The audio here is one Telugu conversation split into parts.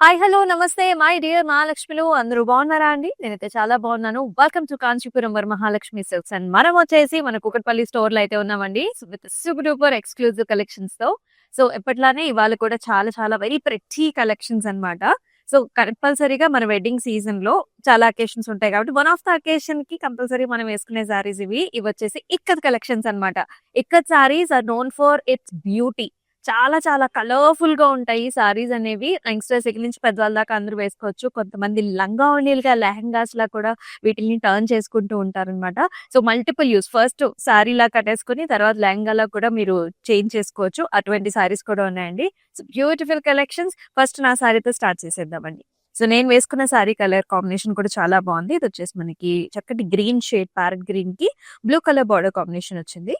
హాయ్ హలో నమస్తే మై డియర్ మహాలక్ష్మిలు అందరూ బాగున్నారా అండి? నేనైతే చాలా బాగున్నాను. Welcome to Kanchipuram Varamahalakshmi silks and మనం వచ్చేసి మన కూకట్పల్లి స్టోర్ లో అయితే ఉన్నామండి with super duper exclusive collections తో. సో ఎప్పట్లానే ఇవాళ కూడా చాలా చాలా వెరీ ప్రెటీ కలెక్షన్స్ అన్నమాట. సో కంపల్సరీగా మన వెడ్డింగ్ సీజన్ లో చాలా అకేషన్స్ ఉంటాయి కాబట్టి వన్ ఆఫ్ ద అకేషన్ కి కంపల్సరీ మనం వేసుకునే సారీస్ ఇవి వచ్చేసి ఇక్కత్ కలెక్షన్స్ అన్నమాట. Ikat saris are known for it's beauty. చాలా చాలా కలర్ఫుల్ గా ఉంటాయి సారీస్ అనేవి. యంగ్స్టర్స్ దగ్గర నుంచి పెద్దవాళ్ళ దాకా అందరూ వేసుకోవచ్చు. కొంతమంది లంగా ఓణీలుగా లెహంగాస్ లా కూడా వీటిని టర్న్ చేసుకుంటూ ఉంటారన్నమాట. So multiple uses, first sari లా కట్టేసుకుని తర్వాత లెహంగాలా కూడా మీరు చేంజ్ చేసుకోవచ్చు. అటువంటి సారీస్ కూడా ఉన్నాయండి. So beautiful collections. ఫస్ట్ నా సారీతో స్టార్ట్ చేసేద్దామండి. సో నేను వేసుకున్న సారీ కలర్ కాంబినేషన్ కూడా చాలా బాగుంది. ఇది వచ్చేసి మనకి చక్కటి గ్రీన్ షేడ్, ప్యారెట్ గ్రీన్ కి బ్లూ కలర్ బార్డర్ కాంబినేషన్ వచ్చింది.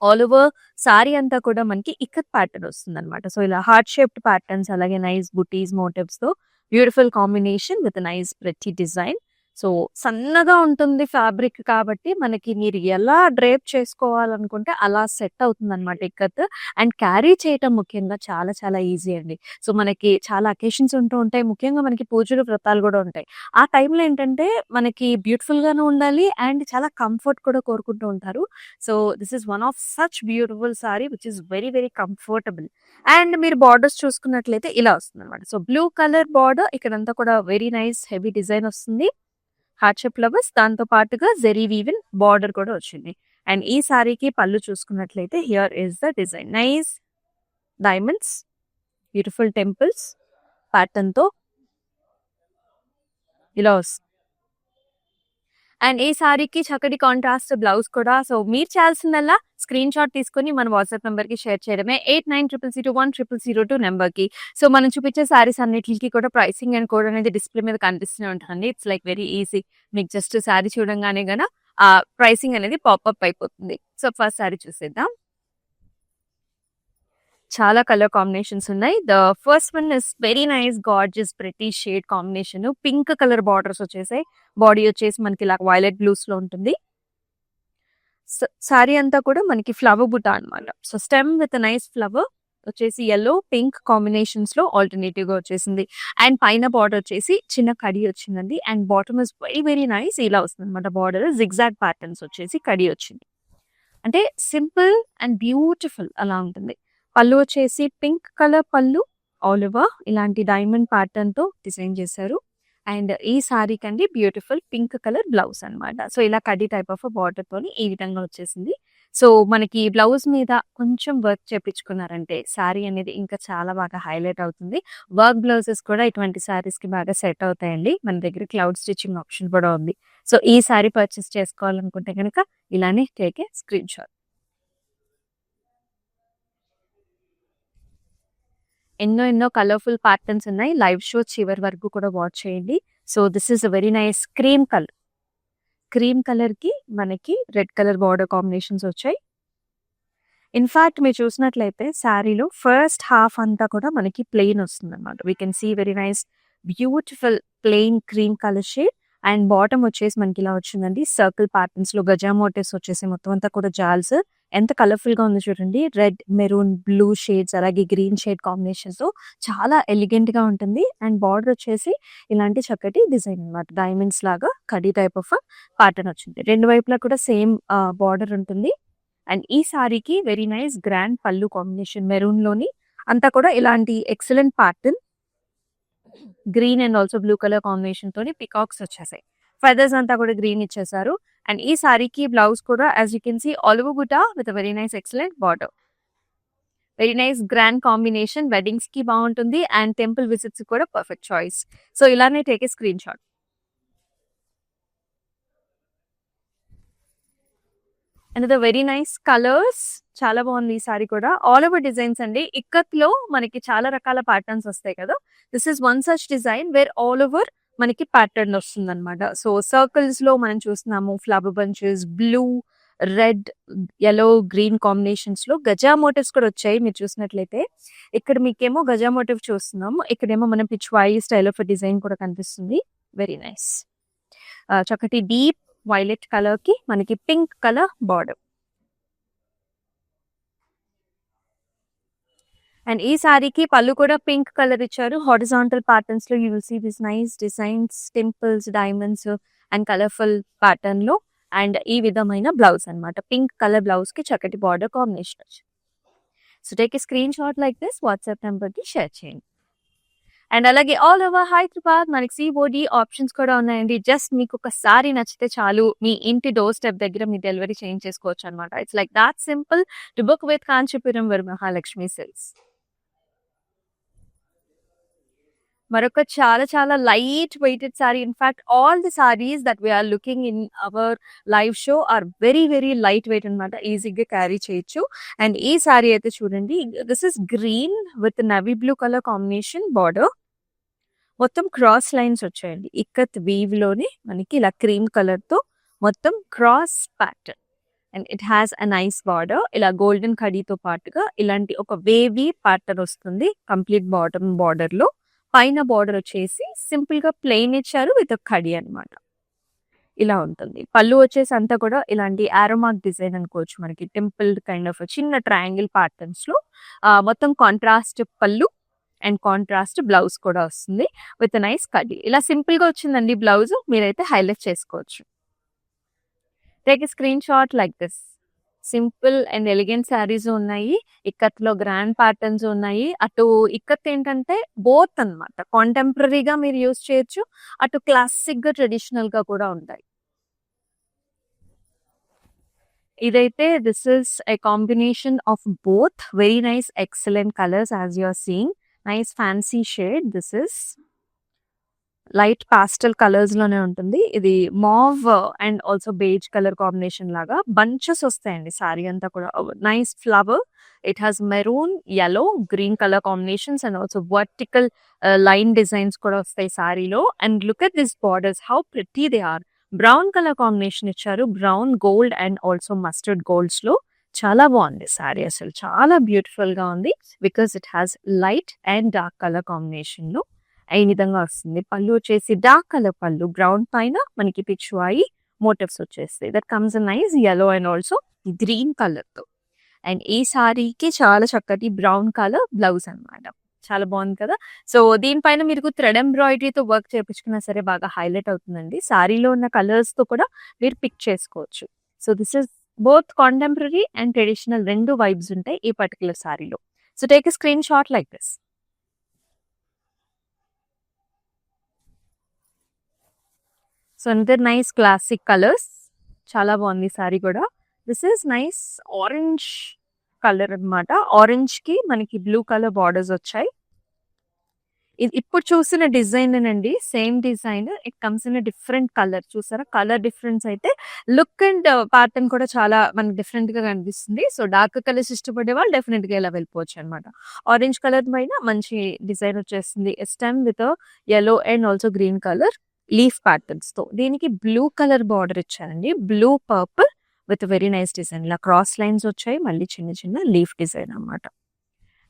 ఆల్ ఓవర్ సారీ అంతా కూడా మనకి ఇక్కత్ ప్యాటర్న్ వస్తుందన్నమాట. సో ఇలా హార్ట్ షేప్డ్ ప్యాటర్న్స్, అలాగే నైస్ బుటీస్ మోటివ్స్ తో beautiful combination with nice pretty design. So సన్నగా ఉంటుంది ఫ్యాబ్రిక్ కాబట్టి మనకి మీరు ఎలా డ్రేప్ చేసుకోవాలనుకుంటే అలా సెట్ అవుతుంది అనమాట ఇక్కత్. అండ్ క్యారీ చేయటం ముఖ్యంగా చాలా చాలా ఈజీ అండి. సో మనకి చాలా అకేషన్స్ ఉంటూ ఉంటాయి, ముఖ్యంగా మనకి పూజలు వ్రతాలు కూడా ఉంటాయి. ఆ టైంలో ఏంటంటే మనకి బ్యూటిఫుల్ గాను ఉండాలి అండ్ చాలా కంఫర్ట్ కూడా కోరుకుంటూ ఉంటారు. So this is one of such beautiful sorry which is very very comfortable. And మీరు బార్డర్స్ చూసుకున్నట్లయితే ఇలా వస్తుంది అనమాట. సో బ్లూ కలర్ బార్డర్ ఇక్కడంతా కూడా వెరీ నైస్ హెవీ డిజైన్ వస్తుంది. హార్ట్ షేప్ ఫ్లవర్స్, దాంతో పాటుగా జెరీ వీవిన్ బార్డర్ కూడా వచ్చింది. అండ్ ఈ సారీకి పళ్ళు చూసుకున్నట్లయితే here is the design, nice diamonds, beautiful temples pattern తో ఇలా వస్తుంది. అండ్ ఈ సారీకి చక్కటి కాంట్రాస్ట్ బ్లౌజ్ కూడా. సో మీరు చేయాల్సిందల్లా స్క్రీన్ షాట్ తీసుకొని మన వాట్సాప్ నెంబర్ కి షేర్ చేయడమే, 8900010002 నెంబర్ కి. సో మనం చూపించే సారీస్ అన్నిటికి కూడా ప్రైసింగ్ అండ్ కోడ్ అనేది డిస్ప్లే మీద కనిపిస్తూనే ఉంటుంది. It's like very easy. మీకు జస్ట్ సారీ చూడంగానే గన ఆ ప్రైసింగ్ అనేది పాపప్ అయిపోతుంది. సో ఫస్ట్ సారీ చూసేద్దాం. చాలా కలర్ కాంబినేషన్స్ ఉన్నాయి. The first one is very nice gorgeous pretty shade combination. Pink colour borders వచ్చేసాయి. బాడీ వచ్చేసి మనకి ఇలా వైలెట్ బ్లూస్ లో ఉంటుంది. సారీ అంతా కూడా మనకి ఫ్లవర్ బుట్ట అన్నమాట. So stem with nice flower వచ్చేసి ఎల్లో పింక్ కాంబినేషన్స్ లో ఆల్టర్నేటివ్ గా వచ్చేసింది. అండ్ పైన బార్డర్ వచ్చేసి చిన్న కడి వచ్చిందండి. And bottom is very very nice. ఇలా వస్తుంది అనమాట. బార్డర్ జిగ్జాగ్ ప్యాటర్న్స్ వచ్చేసి కడి వచ్చింది. అంటే సింపుల్ అండ్ బ్యూటిఫుల్ అలా ఉంటుంది. పళ్ళు వచ్చేసి పింక్ కలర్ పళ్ళు, ఆల్ ఓవర్ ఇలాంటి డైమండ్ ప్యాటర్న్ తో డిజైన్ చేశారు. అండ్ ఈ సారీ కండి బ్యూటిఫుల్ పింక్ కలర్ బ్లౌజ్ అన్నమాట. సో ఇలా కడ్డీ టైప్ ఆఫ్ బార్డర్ తోని ఈ విధంగా వచ్చేసింది. సో మనకి బ్లౌజ్ మీద కొంచెం వర్క్ చేపించుకున్నారంటే సారీ అనేది ఇంకా చాలా బాగా హైలైట్ అవుతుంది. వర్క్ బ్లౌజెస్ కూడా ఇటువంటి సారీస్ కి బాగా సెట్ అవుతాయండి. మన దగ్గర క్లౌడ్ స్టిచ్చింగ్ ఆప్షన్ కూడా ఉంది. సో ఈ సారీ పర్చేస్ చేసుకోవాలనుకుంటే కనుక ఇలానే టేక్ ఏ స్క్రీన్ షాట్. ఎన్నో ఎన్నో కలర్ఫుల్ ప్యాటర్న్స్ ఉన్నాయి. లైవ్ షో చివరి వరకు కూడా వాచ్ చేయండి. So this is a very nice cream colour. Cream colour కి మనకి రెడ్ కలర్ బార్డర్ కాంబినేషన్స్ వచ్చాయి. ఇన్ఫాక్ట్ మీరు చూసినట్లయితే శారీలో ఫస్ట్ హాఫ్ అంతా కూడా మనకి ప్లెయిన్ వస్తుంది అనమాట. We can see very nice beautiful plain cream colour shade. And bottom వచ్చేసి మనకి ఇలా వచ్చిందండి. సర్కిల్ ప్యాటర్న్స్ లో గజా మోటివ్స్ వచ్చేసి మొత్తం అంతా కూడా జాల్స్. ఎంత కలర్ఫుల్ గా ఉంది చూడండి. రెడ్, మెరూన్, బ్లూ షేడ్స్ అలాగే గ్రీన్ షేడ్ కాంబినేషన్స్ తో చాలా ఎలిగెంట్ గా ఉంటుంది. అండ్ బార్డర్ వచ్చేసి ఇలాంటి చక్కటి డిజైన్ అనమాట. డైమండ్స్ లాగా కడీ టైప్ ఆఫ్ ప్యాటర్న్ వచ్చింది. రెండు వైపులా కూడా సేమ్ బార్డర్ ఉంటుంది. అండ్ ఈ సారీకి వెరీ నైస్ గ్రాండ్ పళ్ళు కాంబినేషన్ మెరూన్ లోని అంతా కూడా ఇలాంటి excellent pattern green and also blue colour combination తోని పికాక్స్ వచ్చేసాయి. ఫెదర్స్ అంతా కూడా గ్రీన్ ఇచ్చేసారు. అండ్ ఈ సారీకి బ్లౌజ్ కూడా as you can see olive బుటా with very nice excellent border. Very nice grand combination. Weddings కి బాగుంటుంది అండ్ టెంపుల్ విజిట్స్ కూడా పర్ఫెక్ట్ చాయిస్. సో ఇలానే take a screen shot. Another very nice colours. చాలా బాగుంది ఈ సారీ కూడా. ఆల్ ఓవర్ డిజైన్స్ అండి. ఇక్కత్ లో మనకి చాలా రకాల ప్యాటర్న్స్ వస్తాయి కదా. This is one such design where all over మనకి ప్యాటర్న్ వస్తుంది అనమాట. సో సర్కిల్స్ లో మనం చూస్తున్నాము flower bunches, blue, red, yellow, green combinations లో గజా మోటివ్స్ కూడా వచ్చాయి. మీరు చూసినట్లయితే ఇక్కడ మీకేమో గజా మోటివ్ చూస్తున్నాము, ఇక్కడేమో మనం pichwai style of design కూడా కనిపిస్తుంది. Very nice. చక్కటి డీప్ వైలెట్ కలర్ కి మనకి పింక్ కలర్ బార్డర్. అండ్ ఈ సారీకి పళ్ళు కూడా పింక్ కలర్ ఇచ్చారు. హారిజాంటల్ ప్యాటర్న్స్ లో you will see this nice designs, temples, diamonds and colourful pattern లో. అండ్ ఈ విధమైన బ్లౌజ్ అన్నమాట. పింక్ కలర్ బ్లౌజ్ కి చక్కటి బార్డర్ కాంబినేషన్ వచ్చింది. So take a screen shot like this, WhatsApp number కి షేర్ చేయండి. అండ్ అలాగే ఆల్ ఓవర్ హైదరాబాద్ మనకి సిఓడి ఆప్షన్స్ కూడా ఉన్నాయండి. జస్ట్ మీకు ఒక సారీ నచ్చితే చాలు, మీ ఇంటి డోర్ స్టెప్ దగ్గర మీ డెలివరీ చేయించేసుకోవచ్చు అనమాట. It's like that simple to book with Kanchipuram Varamahalakshmi silks. మరొక చాలా చాలా light weighted sari. In fact all the saris that we're looking in our live show are very very light weight అనమాట. ఈజీగా క్యారీ చేయొచ్చు. అండ్ ఈ సారీ అయితే చూడండి, this is green with navy blue colour combination border. మొత్తం క్రాస్ లైన్స్ వచ్చాయండి. ఇక్కత్ వీవ్ లోనే మనకి ఇలా క్రీమ్ కలర్ తో మొత్తం cross pattern. And it has a nice border. ఇలా గోల్డెన్ కడీతో పాటుగా ఇలాంటి ఒక వేవీ ప్యాటర్న్ వస్తుంది కంప్లీట్ బాటమ్ బార్డర్ లో. పైన బార్డర్ వచ్చేసి సింపుల్ గా ప్లెయిన్ ఇచ్చారు విత్ కడి అన్నమాట. ఇలా ఉంటుంది. పళ్ళు వచ్చేసి అంతా కూడా ఇలాంటి ఆరోమార్క్ డిజైన్ అనుకోవచ్చు. మనకి టెంపుల్ కైండ్ ఆఫ్ చిన్న ట్రయాంగిల్ ప్యాటర్న్స్ లో మొత్తం కాంట్రాస్ట్ పళ్ళు అండ్ కాంట్రాస్ట్ బ్లౌజ్ కూడా వస్తుంది విత్ నైస్ కడి. ఇలా సింపుల్ గా వచ్చిందండి బ్లౌజ్. మీరైతే హైలైట్ చేసుకోవచ్చు. Take a screen shot like this. Simple and elegant saris ఉన్నాయి. ఇక్కత్ లో గ్రాండ్ ప్యాటర్న్స్ ఉన్నాయి. అటు ఇక్కత్ ఏంటంటే బోత్ అన్నమాట. కాంటెంపరీగా మీరు యూజ్ చేయొచ్చు, అటు క్లాసిక్ గా ట్రెడిషనల్ గా కూడా ఉంటాయి. ఇదైతే this is a combination of both. Very nice excellent colours as you are seeing. Nice fancy shade. This is light pastel colours లోనే ఉంటుంది. ఇది mauve and also beige colour combination లాగా బంచెస్ వస్తాయండి సారీ అంతా కూడా. Nice flower. It has maroon, yellow, green colour combinations and also vertical line designs కూడా వస్తాయి సారీలో. And look at this borders, how pretty they are. Brown colour combination ఇచ్చారు. Brown, gold and also mustard golds లో. చాలా బాగుంది సారీ, అసలు చాలా బ్యూటిఫుల్ గా ఉంది. Because it has light and dark colour combination లో ఈ విధంగా వస్తుంది. పళ్ళు వచ్చేసి డార్క్ కలర్ పళ్ళు, బ్రౌన్ పైన మనకి పిచ్వాయి మోటివ్స్ వచ్చేస్తాయి. That comes nice yellow and also green colour తో. అండ్ ఈ సారీకి చాలా చక్కటి బ్రౌన్ కలర్ బ్లౌజ్ అన్నమాట. చాలా బాగుంది కదా. సో దీనిపైన మీరు థ్రెడ్ ఎంబ్రాయిడరీతో వర్క్ చేయించుకున్నా సరే బాగా హైలైట్ అవుతుందండి. సారీలో ఉన్న కలర్స్ తో కూడా మీరు పిక్ చేసుకోవచ్చు. So this is both contemporary and traditional, రెండు వైబ్స్ ఉంటాయి ఈ పర్టికులర్ సారీలో. So take a screen shot like this. So another nice classic colours. చాలా బాగుంది సారీ కూడా. This is nice orange colour అన్నమాట. ఆరెంజ్ కి మనకి బ్లూ కలర్ బార్డర్స్ వచ్చాయి. ఇది ఇప్పుడు చూసిన డిజైన్ అండి, same design. It comes in different colour. చూసారా కలర్ డిఫరెన్స్ అయితే లుక్ అండ్ ప్యాటర్న్ కూడా చాలా మనకి డిఫరెంట్ గా కనిపిస్తుంది. సో డార్క్ కలర్స్ ఇష్టపడే వాళ్ళు డెఫినెట్ గా ఇలా వెళ్ళిపోవచ్చు అనమాట. ఆరెంజ్ కలర్ పైన మంచి డిజైన్ వచ్చేస్తుంది. Stem with yellow and also green colour leaf patterns తో. దీనికి బ్లూ కలర్ బార్డర్ ఇచ్చారండి. Blue purple with very nice design. ఇలా క్రాస్ లైన్స్ వచ్చాయి, మళ్ళీ చిన్న చిన్న లీఫ్ డిజైన్ అన్నమాట.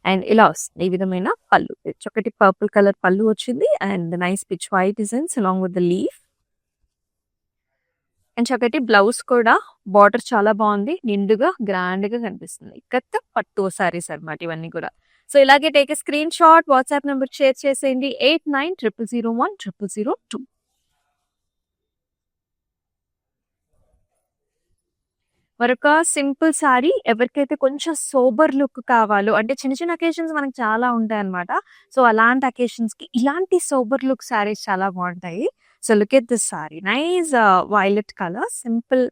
అండ్ ఇలా వస్తుంది ఈ విధమైన పళ్ళు. చక్కటి పర్పుల్ కలర్ పళ్ళు వచ్చింది and nice pitch white designs along with the leaf. And చక్కటి బ్లౌజ్ కూడా. బార్డర్ చాలా బాగుంది, నిండుగా గ్రాండ్ గా కనిపిస్తుంది. కొత్త పట్టు సారీస్ అన్నమాట ఇవన్నీ కూడా. సో ఇలాగే take a screen shot, WhatsApp number share చేసేయండి 8900010002. మరొక సింపుల్ సారీ. ఎవరికైతే కొంచెం సోబర్ లుక్ కావాలో, అంటే చిన్న చిన్న అకేషన్స్ మనకు చాలా ఉంటాయి అనమాట. సో అలాంటి అకేషన్స్ కి ఇలాంటి సోబర్ లుక్ సారీస్ చాలా బాగుంటాయి. So look at this sorry. Nice violet colour, simple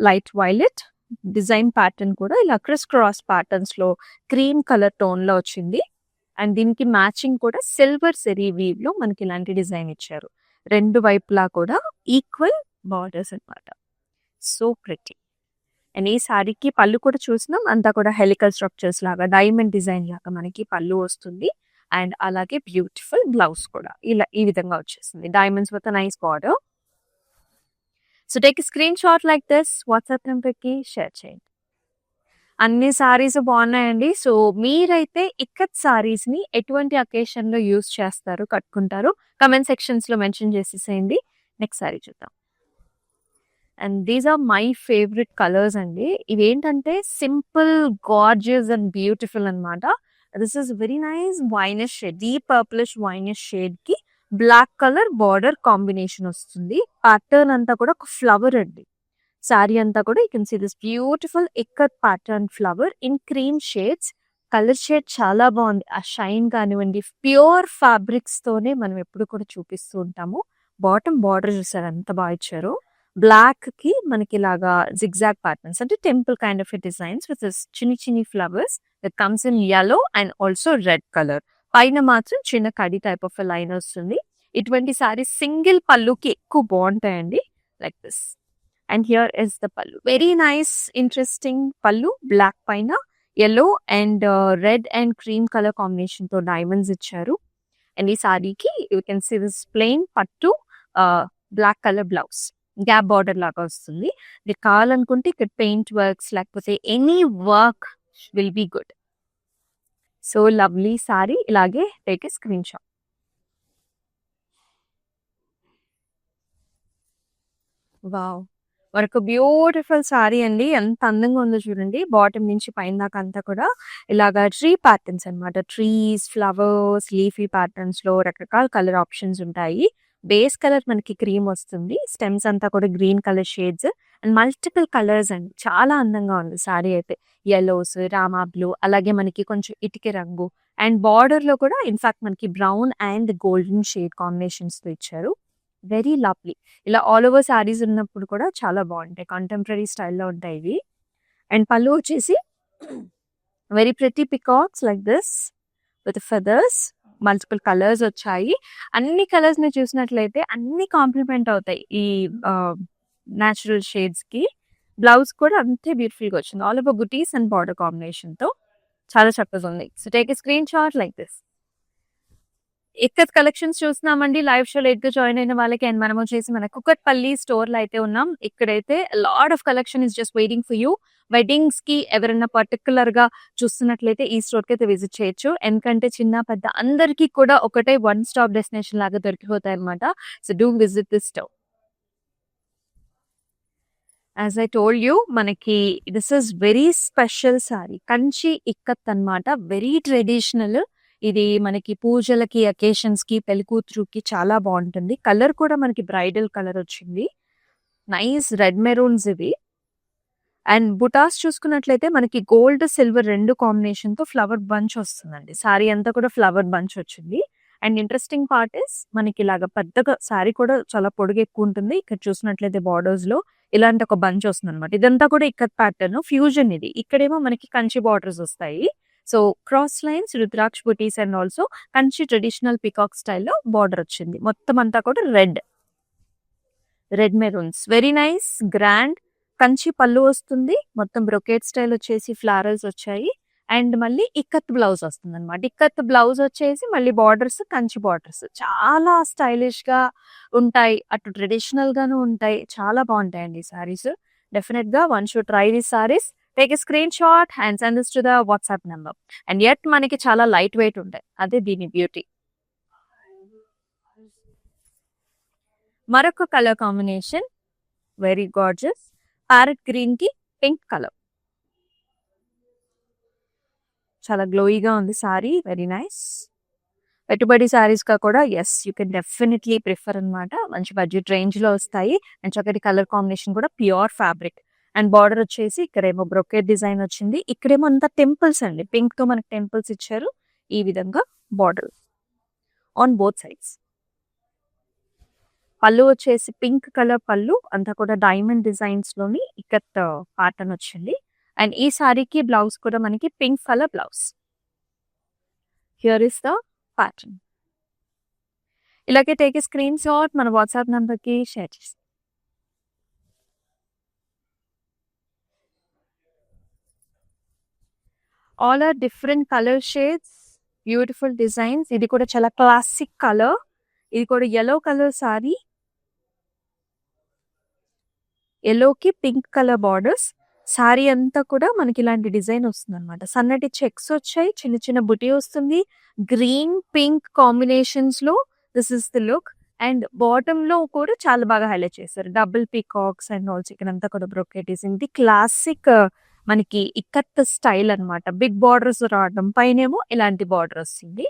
light violet design pattern కూడా ఇలా క్రిస్ క్రాస్ ప్యాటర్న్స్ లో క్రీమ్ కలర్ టోన్ లో వచ్చింది. అండ్ దీనికి మ్యాచింగ్ కూడా సిల్వర్ సెరీ వీవ్ లో మనకి ఇలాంటి డిజైన్ ఇచ్చారు. రెండు వైపులా కూడా ఈక్వల్ బార్డర్స్ అన్నమాట. So pretty. అండ్ ఈ సారీకి పళ్ళు కూడా చూసినాం, అంతా కూడా హెలికల్ స్ట్రక్చర్స్ లాగా డైమండ్ డిజైన్ లాగా మనకి పళ్ళు వస్తుంది. అండ్ అలాగే బ్యూటిఫుల్ బ్లౌజ్ కూడా ఇలా ఈ విధంగా వచ్చేస్తుంది. Diamonds with nice border. So take screenshot like this, WhatsApp number కి షేర్ చేయండి. అన్ని సారీస్ బాగున్నాయండి. సో మీరైతే ఇక్కత్ సారీస్ ని ఎటువంటి అకేషన్ లో యూజ్ చేస్తారు, కట్టుకుంటారు, కమెంట్ సెక్షన్స్ లో మెన్షన్ చేసేసేయండి. నెక్స్ట్ సారీ చూద్దాం. And these are my favourite colours అండి. ఇవేంటంటే సింపుల్, గార్జియస్ అండ్ బ్యూటిఫుల్ అన్నమాట. This is very nice winish shade, deep purplish winish shade కి బ్లాక్ కలర్ బార్డర్ కాంబినేషన్ వస్తుంది. ప్యాటర్న్ అంతా కూడా ఒక ఫ్లవర్ అండి. సారీ అంతా కూడా you can see this beautiful ikat pattern flower in cream shades. Colour shade చాలా బాగుంది. ఆ షైన్ కానివ్వండి, ప్యూర్ ఫ్యాబ్రిక్స్ తోనే మనం ఎప్పుడు కూడా చూపిస్తూ ఉంటాము. బాటమ్ బార్డర్ చూసారు ఎంత బాగా ఇచ్చారు. బ్లాక్ కి మనకి ఇలాగా జిగ్జాగ్ ప్యాటర్న్స్, అంటే temple kind of designs with చిన్ని చిన్ని flowers that comes in yellow and also red colour. పైన మాత్రం చిన్న కడి టైప్ ఆఫ్ లైన్ వస్తుంది. ఇటువంటి సారీస్ సింగిల్ పళ్ళుకి ఎక్కువ బాగుంటాయండి, like this. And here is the pallu. Very nice interesting pallu. Black పైన yellow and red and cream colour combination తో డైమండ్స్ ఇచ్చారు. అండ్ ఈ సారీకి you can see this plain పట్టు black colour blouse, gap border లాగా వస్తుంది. మీరు కావాలనుకుంటే ఇక్కడ పెయింట్ వర్క్స్ లేకపోతే any work will be good. So lovely sari. ఇలాగే take a screen shot. Wow, మనకు బ్యూటిఫుల్ సారీ అండి. ఎంత అందంగా ఉందో చూడండి. బాటమ్ నుంచి పైన దాకా అంతా కూడా ఇలాగా ట్రీ ప్యాటర్న్స్ అన్నమాట. ట్రీస్, ఫ్లవర్స్, లీఫీ ప్యాటర్న్స్ లో రకరకాల కలర్ ఆప్షన్స్ ఉంటాయి. బేస్ కలర్ మనకి క్రీమ్ వస్తుంది. స్టెమ్స్ అంతా కూడా green colour shades and multiple colours అండి. చాలా అందంగా ఉంది సారీ అయితే. యెల్లోస్, రామా బ్లూ, అలాగే మనకి కొంచెం ఇటుక రంగు అండ్ బార్డర్ లో కూడా ఇన్ఫాక్ట్ మనకి brown and golden shade combinations తో ఇచ్చారు. Very lovely. ఇలా ఆల్ ఓవర్ సారీస్ ఉన్నప్పుడు కూడా చాలా బాగుంటాయి. కంటెంపరీ స్టైల్లో ఉంటాయి ఇవి. అండ్ పళ్ళు వచ్చేసి very pretty peacocks like this with feathers. Multiple colours వచ్చాయి. అన్ని కలర్స్ ని చూసినట్లయితే అన్ని కాంప్లిమెంట్ అవుతాయి ఈ న్యాచురల్ షేడ్స్ కి. బ్లౌజ్ కూడా అంతే బ్యూటిఫుల్ గా వచ్చింది. All over buttis and border combination తో చాలా చక్కగా ఉంది. So take a screen shot like this. Ikat collections చూస్తున్నామండి లైవ్ షో లేట్ గా జాయిన్ అయిన వాళ్ళకి. అండ్ మనం వచ్చేసి మన కుకట్పల్లి స్టోర్ లో అయితే ఉన్నాం. ఇక్కడైతే lot of collection is just waiting for you. Weddings కి ఎవరైనా పర్టికులర్ గా చూస్తున్నట్లయితే ఈ స్టోర్ కి అయితే విజిట్ చేయొచ్చు. ఎందుకంటే చిన్న పెద్ద అందరికీ కూడా ఒకటే వన్ స్టాప్ డెస్టినేషన్ లాగా దొరికిపోతాయి అనమాట. So do visit this store. As I told you, మనకి this is very special sari. Kanchi ikat అన్నమాట. Very traditional. ఇది మనకి పూజలకి, అకేషన్స్ కి, పెళ్లికూతురుకి చాలా బాగుంటుంది. కలర్ కూడా మనకి బ్రైడల్ కలర్ వచ్చింది. నైస్ రెడ్ మెరూన్స్ ఇవి. అండ్ బుటాస్ చూసుకున్నట్లయితే మనకి గోల్డ్ సిల్వర్ రెండు కాంబినేషన్ తో ఫ్లవర్ బంచ్ వస్తుందండి. సారీ అంతా కూడా ఫ్లవర్ బంచ్ వచ్చింది. అండ్ ఇంట్రెస్టింగ్ పార్ట్ ఇస్ మనకి ఇలాగా పెద్దగా సారీ కూడా చాలా పొడుగు ఎక్కువ ఉంటుంది. ఇక్కడ చూసినట్లయితే బార్డర్స్ లో ఇలాంటి ఒక బంచ్ వస్తుంది అనమాట. ఇదంతా కూడా ఇక్కత్ ప్యాటర్న్ ఫ్యూజన్ ఇది. ఇక్కడేమో మనకి కంచి బార్డర్స్ వస్తాయి. So cross lines, rudraksha buttis and also Kanchi traditional peacock స్టైల్లో బార్డర్ వచ్చింది. మొత్తం అంతా కూడా red maroons. Very nice grand. Kanchi పళ్ళు వస్తుంది. మొత్తం బ్రొకేట్ స్టైల్ వచ్చేసి ఫ్లారల్స్ వచ్చాయి. అండ్ మళ్ళీ ఇక్కత్ బ్లౌజ్ వస్తుంది అనమాట. ఇక్కత్ బ్లౌజ్ వచ్చేసి మళ్ళీ బార్డర్స్ కంచి బార్డర్స్. చాలా స్టైలిష్ గా ఉంటాయి, అటు ట్రెడిషనల్ గాను ఉంటాయి. చాలా బాగుంటాయండి ఈ సారీస్. డెఫినెట్ గా one should try these saris. Take a screen shot and send this to the WhatsApp number. And at మనకి చాలా లైట్ వెయిట్ ఉంటాయి. అదే దీని బ్యూటీ. మరొక colour combination very gorgeous. Parrot green కి పింక్ కలర్. చాలా గ్లోయిగా ఉంది సారీ. Very nice. పెట్టుబడి సారీస్ గా కూడా yes you can definitely prefer అనమాట. మంచి బడ్జెట్ రేంజ్ లో వస్తాయి. అండ్ చక్కటి కలర్ కాంబినేషన్ కూడా ప్యూర్ ఫ్యాబ్రిక్. అండ్ బార్డర్ వచ్చేసి ఇక్కడేమో బ్రొకేట్ డిజైన్ వచ్చింది. ఇక్కడేమో అంతా టెంపుల్స్ అండి. పింక్ తో మనకి టెంపుల్స్ ఇచ్చారు. ఈ విధంగా బార్డర్ ఆన్ బోత్ సైడ్స్. పళ్ళు వచ్చేసి పింక్ కలర్ పళ్ళు, అంతా కూడా డైమండ్ డిజైన్స్ లోని ఇక్కత్ ప్యాటర్న్ వచ్చింది. అండ్ ఈ సారీకి బ్లౌజ్ కూడా మనకి pink colour blouse. Here is the pattern. ఇలాగే టేక్ ఏ స్క్రీన్ షాట్, మన వాట్సాప్ నంబర్ కి షేర్ చేసి. All are different colour shades, beautiful designs. ఇది కూడా చాలా క్లాసిక్ కలర్. ఇది కూడా yellow కలర్ సారీ. yellowకి పింక్ కలర్ బార్డర్స్. సారీ అంతా కూడా మనకి ఇలాంటి డిజైన్ వస్తుంది అనమాట. సన్నటి చెక్స్ వచ్చాయి, చిన్న చిన్న బుటీ వస్తుంది. గ్రీన్ పింక్ కాంబినేషన్స్ లో this is the look. And bottom లో కూడా చాలా బాగా హైలైట్ చేశారు. డబుల్ పీకాక్స్ అండ్ ఆల్సో ఇక్కడ అంతా కూడా బ్రొకేట్. ఇది క్లాసిక్ మనకి ఇక్కత్ స్టైల్ అన్నమాట. బిగ్ బార్డర్స్ రావడం, పైనేమో ఇలాంటి బార్డర్ వస్తుంది.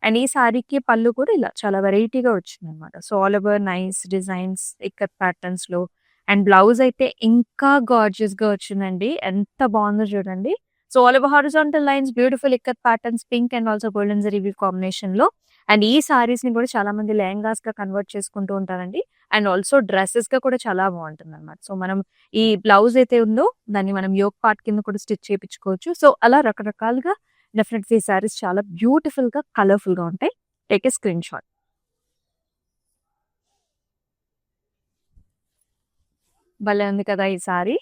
అండ్ ఈ సారీకి పళ్ళు కూడా ఇలా చాలా వెరైటీగా వచ్చిందనమాట. So, all over nice designs ikat ప్యాటర్న్స్‌లో అండ్ బ్లౌజ్ అయితే ఇంకా గార్జియస్‌గా వచ్చిందండి. ఎంత బావుందో చూడండి. So, all over horizontal lines, beautiful ikat patterns, pink and also golden zari weave కాంబినేషన్‌లో. అండ్ ఈ సారీస్‌ని కూడా చాలా మంది లెహెంగాస్‌గా కన్వర్ట్ చేసుకుంటూ ఉంటారండి. అండ్ ఆల్సో డ్రెసెస్‌గా కూడా చాలా బావుంటుందనమాట. సో, మనం ఈ బ్లౌజ్ అయితే ఉందో దాన్ని మనం యోక్ పార్ట్ కింద కూడా స్టిచ్ చేపించుకోవచ్చు. సో, అలా రకరకాలుగా డెఫినెట్‌లీ ఈ సారీస్ చాలా బ్యూటిఫుల్‌గా, కలర్‌ఫుల్‌గా ఉంటాయి. Take a screen shot. భలే ఉంది కదా ఈ సారీ.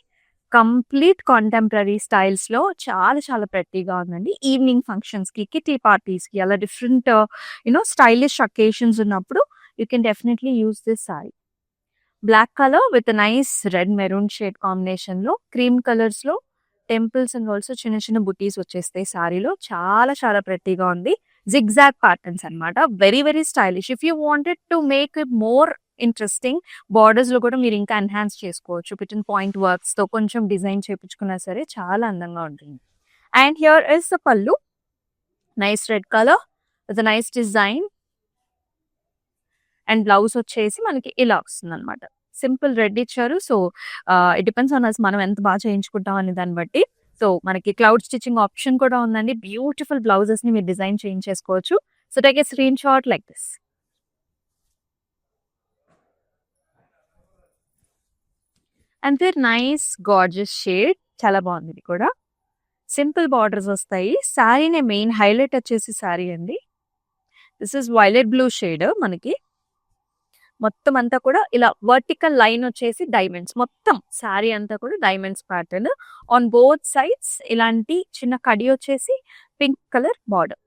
కంప్లీట్ కాంటెంపరరీ స్టైల్స్‌లో చాలా చాలా ప్రెట్టీగా ఉందండి. ఈవినింగ్ ఫంక్షన్స్‌కి, కిట్టి పార్టీస్‌కి అలా డిఫరెంట్ స్టైలిష్ అకేషన్స్ ఉన్నప్పుడు you can definitely use this sari. Black colour with nice red maroon shade కాంబినేషన్‌లో క్రీమ్ కలర్స్‌లో టెంపుల్స్ అండ్ ఆల్సో చిన్న చిన్న బుటీస్ వచ్చేస్తాయి సారీలో. చాలా చాలా ప్రెట్టీగా ఉంది. జిగ్‌జాగ్ ప్యాటర్న్స్ అన్నమాట. Very very stylish. If you wanted to make it more interesting బార్డర్స్‌లో కూడా మీరు ఇంకా ఎన్హాన్స్ చేసుకోవచ్చు. పిటన్ పాయింట్ వర్క్స్‌తో కొంచెం డిజైన్ చేపించుకున్నా సరే చాలా అందంగా ఉంటుంది. And here is the pallu. Nice red colour with nice design and blouse వచ్చేసి మనకి ఇలా వస్తుందన్నమాట. సింపుల్ రెడ్ ఇచ్చారు. So, it depends on us మనం ఎంత బాగా చేయించుకుంటాం అనే దాన్ని బట్టి. సో, మనకి క్లౌడ్ స్టిచింగ్ ఆప్షన్ కూడా ఉందండి. బ్యూటిఫుల్ బ్లౌజెస్‌ని మీరు డిజైన్ చేయించేసుకోవచ్చు. So, take a screen shot like this. And nice gorgeous shade. చాలా బాగుంది ఇది కూడా. సింపుల్ బార్డర్స్ వస్తాయి. శారీనే మెయిన్ హైలైట్ వచ్చేసి శారీ అండి. This is violet blue shade మనకి. మొత్తం అంతా కూడా ఇలా వర్టికల్ లైన్ వచ్చేసి డైమండ్స్. మొత్తం శారీ అంతా కూడా diamonds pattern. On both sides ఇలాంటి చిన్న కడి వచ్చేసి పింక్ కలర్ బార్డర్.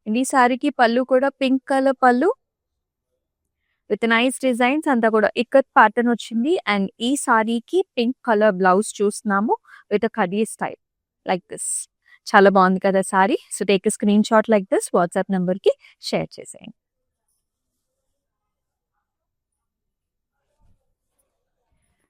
ఈ శారీకి పళ్ళు కూడా పింక్ కలర్ పళ్ళు విత్ నైస్ డిజైన్స్ అంతా కూడా ఇక్కత్ ప్యాటర్న్ వచ్చింది. అండ్ ఈ సారీకి పింక్ కలర్ బ్లౌజ్ చూస్తున్నాము with khadi style like this. చాలా బాగుంది కదా sorry. So, take screenshot like this. WhatsApp number కి షేర్ చేసేయండి.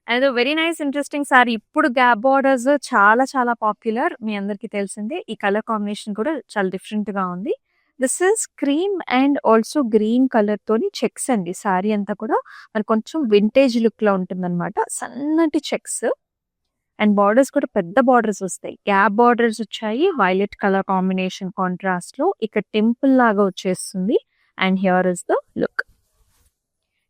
And very nice interesting sorry. ఇప్పుడు గ్యాప్ బార్డర్స్ చాలా చాలా పాపులర్. మీ అందరికీ తెలిసిందే. ఈ కలర్ కాంబినేషన్ కూడా చాలా డిఫరెంట్ గా ఉంది. This is cream and also green colour తోని చెక్స్ అండి. సారీ అంతా కూడా మరి కొంచెం వింటేజ్ లుక్ లో ఉంటుందన్నమాట. సన్నటి చెక్స్ అండ్ బార్డర్స్ కూడా పెద్ద బార్డర్స్ వస్తాయి. గ్యాప్ బార్డర్స్ వచ్చాయి. వైలెట్ కలర్ కాంబినేషన్ కాంట్రాస్ట్ లో ఇక్కడ టెంపుల్ లాగా వచ్చేస్తుంది. And here is the look.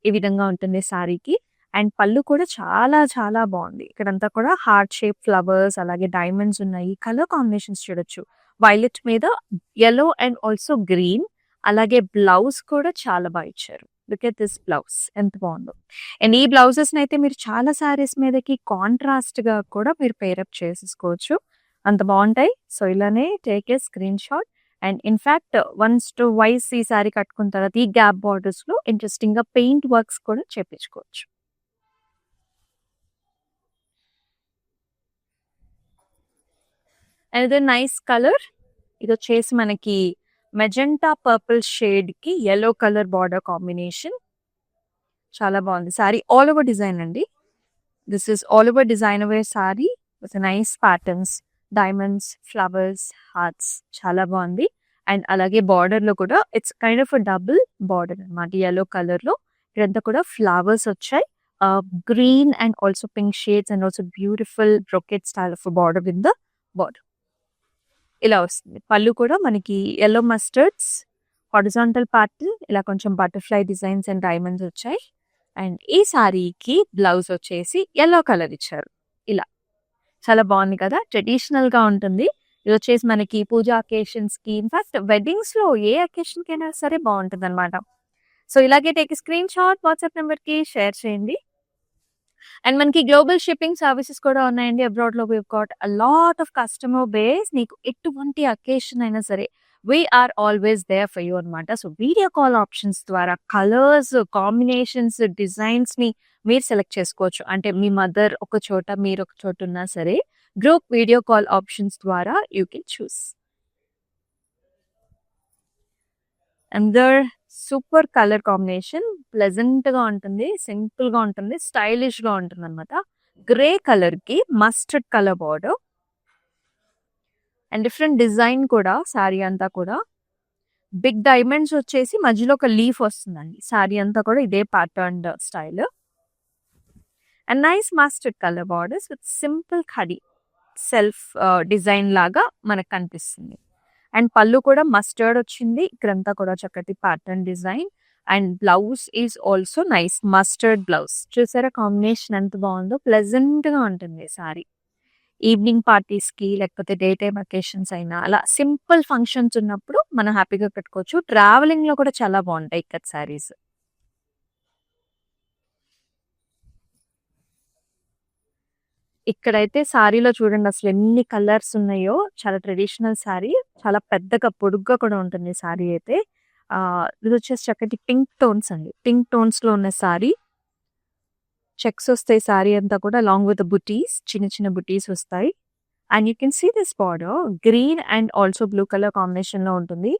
ఈ విధంగా ఉంటుంది సారీకి. అండ్ పళ్ళు కూడా చాలా చాలా బాగుంది. ఇక్కడంతా కూడా హార్ట్ షేప్ ఫ్లవర్స్ అలాగే డైమండ్స్ ఉన్నాయి. కలర్ కాంబినేషన్స్ చూడొచ్చు. వైలెట్ మీద యెల్లో అండ్ ఆల్సో గ్రీన్. అలాగే బ్లౌజ్ కూడా చాలా బాగా ఇచ్చారు. లుక్ ఎట్ దిస్ బ్లౌజ్ ఎంత బాగుందో. అండ్ ఈ బ్లౌజెస్ అయితే మీరు చాలా సారీస్ మీదకి కాంట్రాస్ట్ గా కూడా మీరు పేరప్ చేసేసుకోవచ్చు. అంత బాగుంటాయి. సో, ఇలానే take a screen shot. And in fact once to wise ఈ సారీ కట్టుకున్న తర్వాత ఈ గ్యాప్ బార్డర్స్ లో ఇంట్రెస్టింగ్ గా పెయింట్ వర్క్స్ కూడా చేపించుకోవచ్చు. Another nice colour. ఇదొచ్చేసి మనకి మెజెంటా పర్పుల్ షేడ్ కి యెల్లో కలర్ బార్డర్ కాంబినేషన్. చాలా బాగుంది సారీ. ఆల్ ఓవర్ డిజైన్ అండి. This is all over design wear sari with nice patterns, diamonds, flowers, hearts. చాలా బాగుంది. అండ్ అలాగే బార్డర్ లో కూడా it's kind of double border అనమాట. యెల్లో కలర్ లో ఇదంతా కూడా ఫ్లవర్స్ వచ్చాయి. Green and also pink shades and also beautiful brocade style of border with the border. ఇలా వస్తుంది. పళ్ళు కూడా మనకి యెల్లో మస్టర్డ్స్, హారిజాంటల్ ప్యాటర్న్ ఇలా కొంచెం బటర్‌ఫ్లై డిజైన్స్ అండ్ డైమండ్స్ వచ్చాయి. అండ్ ఈ సారీకి బ్లౌజ్ వచ్చేసి యెల్లో కలర్ ఇచ్చారు. ఇలా చాలా బాగుంది కదా! ట్రెడిషనల్‌గా ఉంటుంది. ఇదొచ్చేసి మనకి పూజా అకేషన్స్‌కి ఇన్‌ఫాక్ట్ వెడ్డింగ్స్‌లో ఏ అకేషన్‌కైనా సరే బాగుంటుందన్నమాట. సో, ఇలాగే టేక్ స్క్రీన్ షాట్ వాట్సాప్ నంబర్‌కి షేర్ చేయండి. అండ్ మనకి గ్లోబల్ షిప్పింగ్ సర్వీసెస్ కూడా ఉన్నాయండి. అబ్రాడ్‌లో we have got a lot of customer base. నీకు ఎటువంటి అకేషన్ అయినా సరే we are always there for you అనమాట. సో, వీడియో కాల్ ఆప్షన్స్ ద్వారా కలర్స్, కాంబినేషన్స్, డిజైన్స్‌ని మీరు సెలెక్ట్ చేసుకోవచ్చు. అంటే మీ మదర్ ఒక చోట, మీరు ఒక చోట ఉన్నా సరే గ్రూప్ వీడియో కాల్ ఆప్షన్స్ ద్వారా యూ కెన్ చూస్. అందర్ సూపర్ కలర్ కాంబినేషన్. ప్లెజెంట్‌గా ఉంటుంది. సింపుల్‌గా ఉంటుంది. స్టైలిష్‌గా ఉంటుందన్నమాట. గ్రే కలర్ కి mustard colour border and different design కూడా శారీ అంతా కూడా బిగ్ డైమండ్స్ వచ్చేసి మధ్యలో ఒక లీఫ్ వస్తుందండి. శారీ అంతా కూడా ఇదే pattern style and nice mustard colour borders with simple khadi self design లాగా మనకు కనిపిస్తుంది. అండ్ పళ్ళు కూడా మస్టర్డ్ వచ్చింది. ఇక్కడంతా కూడా చక్కటి pattern design and blouse is also nice mustard blouse. చూసారా కాంబినేషన్ ఎంత బాగుందో, ప్లెజెంట్ గా ఉంటుంది సారీ. ఈవినింగ్ పార్టీస్ కి లేకపోతే డే టైమ్ అకేషన్స్ అయినా అలా సింపుల్ ఫంక్షన్స్ ఉన్నప్పుడు మనం హ్యాపీగా కట్టుకోవచ్చు. ట్రావెలింగ్ లో కూడా చాలా బాగుంటాయి ఇక్కత్ సారీస్. ఇక్కడైతే సారీలో చూడండి అసలు ఎన్ని కలర్స్ ఉన్నాయో. చాలా ట్రెడిషనల్ సారీ, చాలా పెద్దగా పొడుగ్గా కూడా ఉంటుంది సారీ అయితే. ఇది వచ్చేసి చక్కటి పింక్ టోన్స్ అండి. పింక్ టోన్స్ లో ఉన్న సారీ, చెక్స్ వస్తాయి సారీ అంతా కూడా అలాంగ్ విత్ బుటీస్, చిన్న చిన్న బుటీస్ వస్తాయి. And you can see this border green and also blue colour combination లో ఉంటుంది.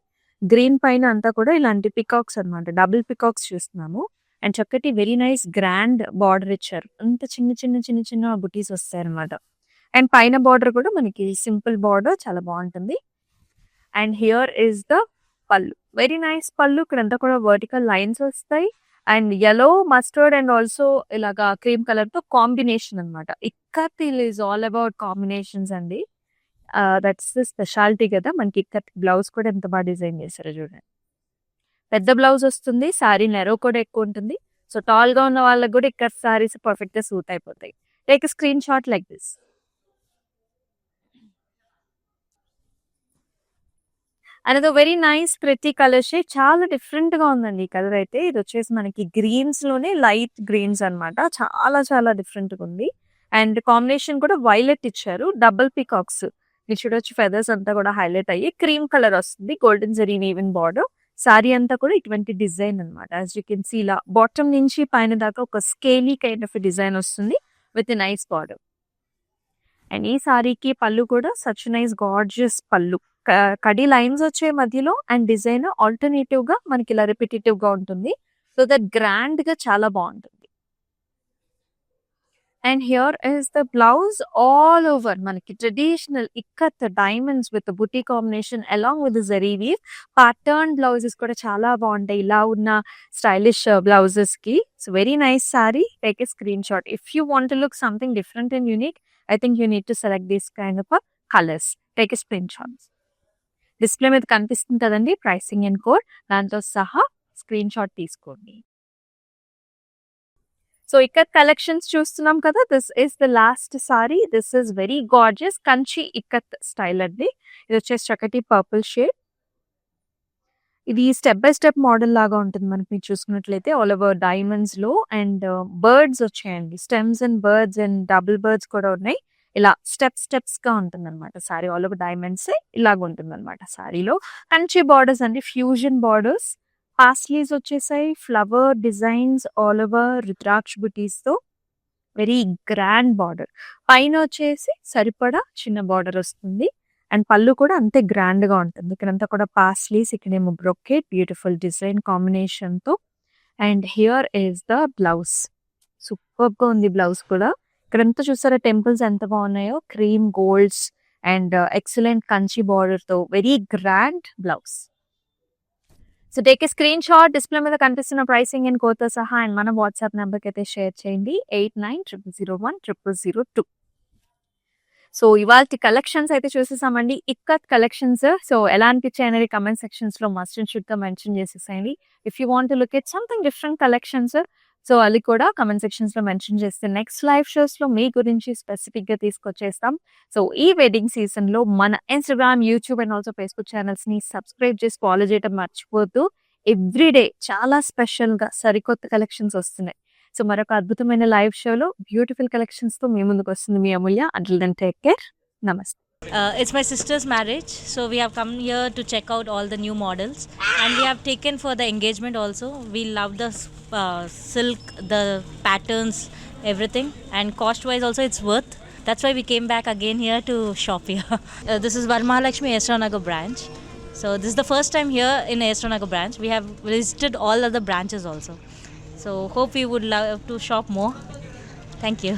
గ్రీన్ పైన అంతా కూడా ఇలాంటి పికాక్స్ అనమాట, డబుల్ పికాక్స్ చూస్తున్నాము. అండ్ చక్కటి వెరీ నైస్ గ్రాండ్ బార్డర్ ఇచ్చారు. అంత చిన్న చిన్న చిన్న చిన్న బుటీస్ వస్తాయి అనమాట. అండ్ పైన బార్డర్ కూడా మనకి సింపుల్ బార్డర్ చాలా బాగుంటుంది. అండ్ హియర్ ఇస్ ద పళ్ళు, వెరీ నైస్ పళ్ళు. ఇక్కడంతా కూడా వర్టికల్ లైన్స్ వస్తాయి. And yellow mustard and also ఇలాగా క్రీమ్ కలర్ తో కాంబినేషన్ అనమాట. Ikat is all about combinations అండి. దట్స్ ద స్పెషాలిటీ కదా. మనకి ఇక్కత్ బ్లౌజ్ కూడా ఎంత బాగా డిజైన్ చేశారో చూడండి. పెద్ద బ్లౌజ్ వస్తుంది, సారీ నెరో కూడా ఎక్కువ ఉంటుంది. సో టాల్ గా ఉన్న వాళ్ళకి కూడా ఇక్కడ సారీస్ పర్ఫెక్ట్ గా సూట్ అయిపోతాయి. Take screenshot like this. Another very nice pretty colour shade. చాలా డిఫరెంట్ గా ఉందండి ఈ కలర్ అయితే. ఇది వచ్చేసి మనకి గ్రీన్స్ లోనే లైట్ గ్రీన్స్ అన్నమాట. చాలా చాలా డిఫరెంట్ గా ఉంది. అండ్ కాంబినేషన్ కూడా వైలెట్ ఇచ్చారు. డబుల్ పికాక్స్ మీరు చూడొచ్చు, ఫెదర్స్ అంతా కూడా హైలైట్ అయ్యి క్రీమ్ కలర్ వస్తుంది. Golden zari weaving border. Sorry అంతా కూడా ఇటువంటి డిజైన్ అనమాట. యాజ్ యూ కెన్ సీ ఇలా బాటమ్ నుంచి పైన దాకా ఒక స్కేలీ కైండ్ ఆఫ్ డిజైన్ వస్తుంది విత్ నైస్ బార్డర్. అండ్ ఈ సారీకి పళ్ళు కూడా సచ్ నైస్ గార్జియస్ పళ్ళు. కడి లైన్స్ వచ్చే మధ్యలో అండ్ డిజైన్ ఆల్టర్నేటివ్ గా మనకి ఇలా రిపిటేటివ్ గా ఉంటుంది. సో దట్ గ్రాండ్ గా చాలా బాగుంటుంది. And here is the blouse all over మనకి ట్రెడిషనల్ ఇక్కత్ డైమండ్స్ విత్ బుటీ combination along with zari weave. Pattern blouses కూడా చాలా బాగుంటాయి ఇలా ఉన్న స్టైలిష్ బ్లౌజెస్ కి. So very nice sari. Take a screen shot if you want to look something different and unique. I think you need to select this kind of colours. Take a screen shots. Display మీద కనిపిస్తుంది కదండి ప్రైసింగ్ అండ్ కోడ్, దాంతో సహా స్క్రీన్ షాట్ తీసుకోండి. సో ఇక్కత్ కలెక్షన్స్ చూస్తున్నాం కదా. This is the last sorry. This is very gorgeous Kanchi ikat style అండి. ఇది వచ్చేసి చక్కటి పర్పుల్ షేడ్. ఇది స్టెప్ బై స్టెప్ మోడల్ లాగా ఉంటుంది మనకి. మీరు చూసుకున్నట్లయితే ఆల్ ఓవర్ డైమండ్స్ లో అండ్ బర్డ్స్ వచ్చాయండి. Stems and birds and double birds కూడా ఉన్నాయి. ఇలా స్టెప్స్ గా ఉంటుంది అనమాట సారీ. ఆల్ ఓవర్ డైమండ్స్ ఇలాగ ఉంటుంది అనమాట సారీలో. కంచి బార్డర్స్ అండి, ఫ్యూజన్ బార్డర్స్. పాస్లీస్ వచ్చేసాయి, ఫ్లవర్ డిజైన్స్ ఆల్ ఓవర్ రుద్రాక్ష బుటీస్ తో వెరీ గ్రాండ్ బార్డర్. పైన వచ్చేసి సరిపడా చిన్న బార్డర్ వస్తుంది. అండ్ పళ్ళు కూడా అంతే గ్రాండ్ గా ఉంటుంది. ఇక్కడంతా కూడా పాస్లీస్, ఇక్కడేమో బ్రొకెట్, బ్యూటిఫుల్ డిజైన్ కాంబినేషన్ తో. And here is the blouse. Super గా ఉంది బ్లౌజ్ కూడా. ఇక్కడంతా చూసారా టెంపుల్స్ ఎంత బాగున్నాయో, cream golds and excellent Kanchi border తో very grand blouse. So take a screen shot. Display మీద కనిపిస్తున్న ప్రైసింగ్ అండ్ కోడ్తో సహా అండ్ మన వాట్సాప్ నెంబర్కి అయితే షేర్ చేయండి 8900010002. సో ఇవాళ కలెక్షన్స్ అయితే చూసేసామండి, ఇక్కత్ కలెక్షన్స్. సో ఎలా అనిపించాయి అనేది కమెంట్ సెక్షన్స్ లో మస్ట్ అండ్ షుడ్ గా మెన్షన్ చేసేసేయండి. If you want to look at something different collections, so అది కూడా కమెంట్ సెక్షన్స్ లో మెన్షన్ చేస్తే నెక్స్ట్ లైవ్ షోస్ లో మీ గురించి స్పెసిఫిక్ గా తీసుకొచ్చేస్తాం. సో ఈ వెడ్డింగ్ సీజన్ లో మన Instagram, YouTube and also Facebook channels ని సబ్స్క్రైబ్ చేసి ఫాలో చేయడం మర్చిపోద్దు. ఎవ్రీడే చాలా స్పెషల్ గా సరికొత్త కలెక్షన్స్ వస్తున్నాయి. సో మరొక అద్భుతమైన లైవ్ షోలో బ్యూటిఫుల్ కలెక్షన్స్ తో మీ ముందుకు వస్తుంది మీ Amulya. Until then take care. నమస్తే. It's my sister's marriage, so we have come here to check out all the new models, and we have taken for the engagement also. We love the silk, the patterns, everything, and cost wise also it's worth. That's why we came back again here to shop here. This is Varmahalakshmi Esranagar branch. So this is the first time here in Esranagar branch. We have visited all other branches also. So hope you would love to shop more. Thank you.